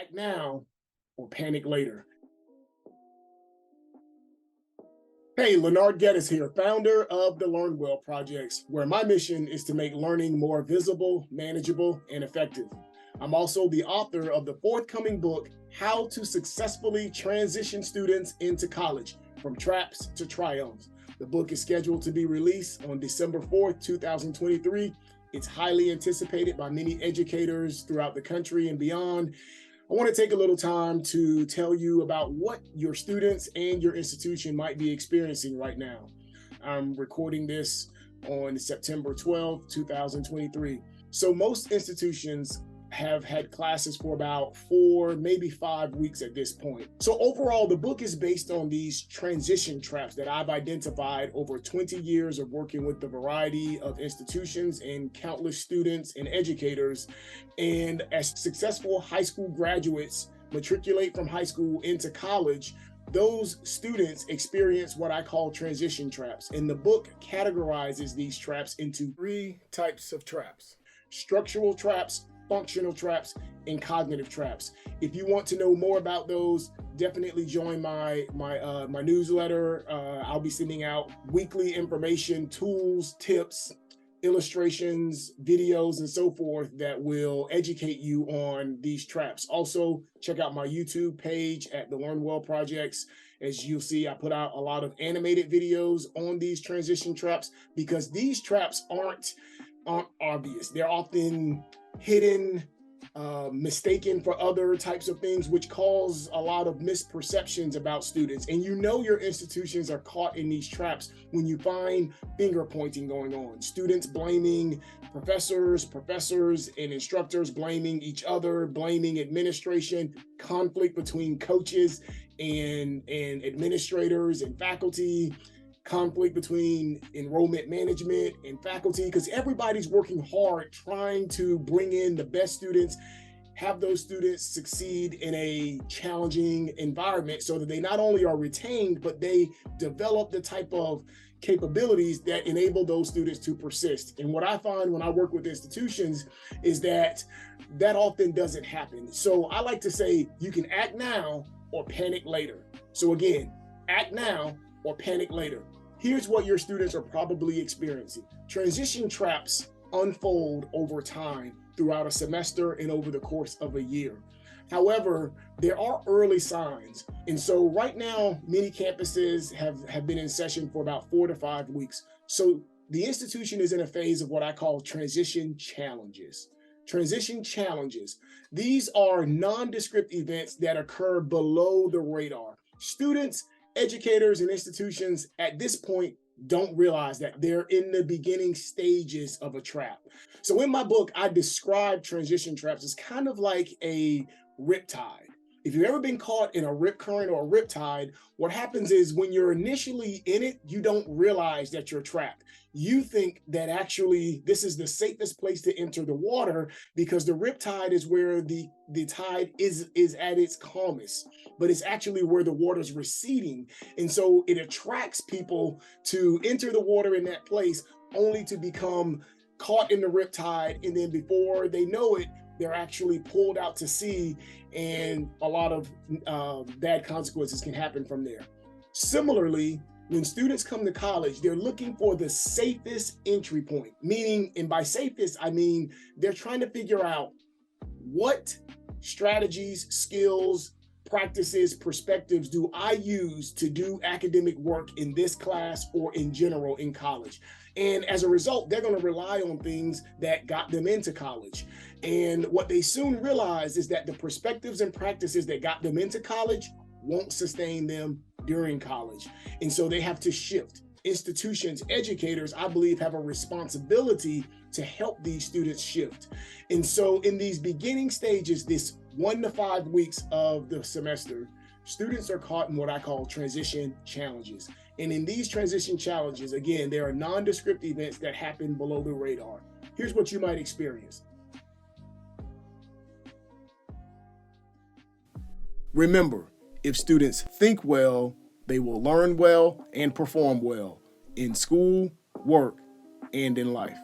Act now or panic later. Hey, Leonard Geddes here, founder of the Learn Well projects, where my mission is to make learning more visible, manageable, and effective. I'm also the author of the forthcoming book, How to Successfully Transition Students into College, From Traps to Triumphs. The book is scheduled to be released on December 4th, 2023. It's highly anticipated by many educators throughout the country and beyond. I want to take a little time to tell you about what your students and your institution might be experiencing right now. I'm recording this on September 12th, 2023. So most institutions have had classes for about 4, maybe 5 weeks at this point. So overall, the book is based on these transition traps that I've identified over 20 years of working with the variety of institutions and countless students and educators. And as successful high school graduates matriculate from high school into college, those students experience what I call transition traps. And the book categorizes these traps into 3 types of traps: structural traps, functional traps, and cognitive traps. If you want to know more about those, definitely join my newsletter. I'll be sending out weekly information, tools, tips, illustrations, videos, and so forth that will educate you on these traps. Also, check out my YouTube page at the Learn Well Projects. As you'll see, I put out a lot of animated videos on these transition traps because these traps aren't obvious. They're often hidden, mistaken for other types of things, which cause a lot of misperceptions about students. And you know your institutions are caught in these traps when you find finger pointing going on. Students blaming professors and instructors blaming each other, blaming administration, conflict between coaches and administrators and faculty, conflict between enrollment management and faculty, because everybody's working hard trying to bring in the best students, have those students succeed in a challenging environment so that they not only are retained, but they develop the type of capabilities that enable those students to persist. And what I find when I work with institutions is that often doesn't happen. So I like to say you can act now or panic later. So again, act now or panic later. Here's what your students are probably experiencing. Transition traps unfold over time throughout a semester and over the course of a year. However, there are early signs. And so right now, many campuses have been in session for about 4 to 5 weeks. So the institution is in a phase of what I call transition challenges. Transition challenges. These are nondescript events that occur below the radar. Students, educators, and institutions at this point don't realize that they're in the beginning stages of a trap. So in my book, I describe transition traps as kind of like a riptide. If you've ever been caught in a rip current or a riptide, what happens is when you're initially in it, you don't realize that you're trapped. You think that actually this is the safest place to enter the water because the riptide is where the tide is at its calmest, but it's actually where the water's receding. And so it attracts people to enter the water in that place only to become caught in the riptide. And then before they know it, they're actually pulled out to sea, and a lot of bad consequences can happen from there. Similarly, when students come to college, they're looking for the safest entry point, meaning, and by safest, I mean they're trying to figure out what strategies, skills, practices, perspectives do I use to do academic work in this class or in general in college. And as a result, they're going to rely on things that got them into college. And what they soon realize is that the perspectives and practices that got them into college won't sustain them during college. And so they have to shift. Institutions, educators, I believe, have a responsibility to help these students shift. And so in these beginning stages, this 1 to 5 weeks of the semester, students are caught in what I call transition challenges. And in these transition challenges, again, there are nondescript events that happen below the radar. Here's what you might experience. Remember, if students think well, they will learn well and perform well in school, work, and in life.